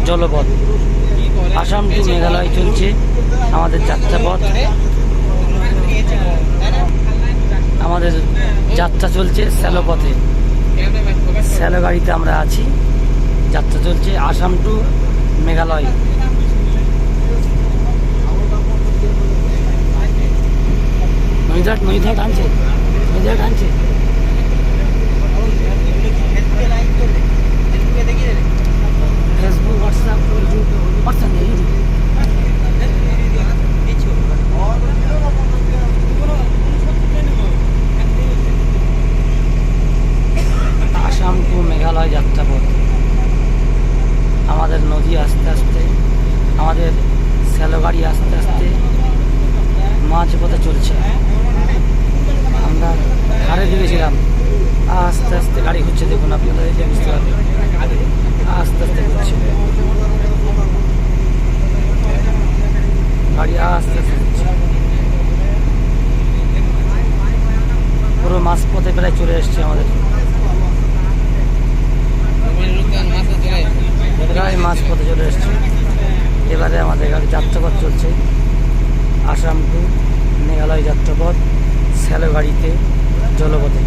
জলপথ। আসাম টু মেঘালয় চলছে আমাদের যাত্রাপথ। আমাদের যাত্রা চলছে স্যালোপথে, স্যালো গাড়িতে আমরা আছি। যাত্রা চলছে আসাম টু মেঘালয়। নৈহাট আনছে, নৈহাট আনছে। ফেসবুক, হোয়াটসঅ্যাপ, হোয়াটসঅ্যাপ নেই। আসাম টু মেঘালয় যাত্রাপথ। আমাদের নদী আস্তে আস্তে, আমাদের স্যালো গাড়ি আস্তে আস্তে মাঝ পথে চলছে। আমরা ধারে দিয়েছিলাম, আস্তে আস্তে গাড়ি হচ্ছে। দেখুন আপনারা দেখে বুঝতে পারবেন, আস্তে আস্তে ঘুরছে গাড়ি, আস্তে আস্তে ঘুরছে। পুরো মাঝ পথে প্রায় চলে এসছে আমাদের, প্রায় মাঝ পথে চলে এসছে। এবারে আমাদের গাড়ি যাত্রাপথ চলছে আসাম টু মেঘালয় যাত্রাপথ, স্যালো গাড়িতে, জলপথে।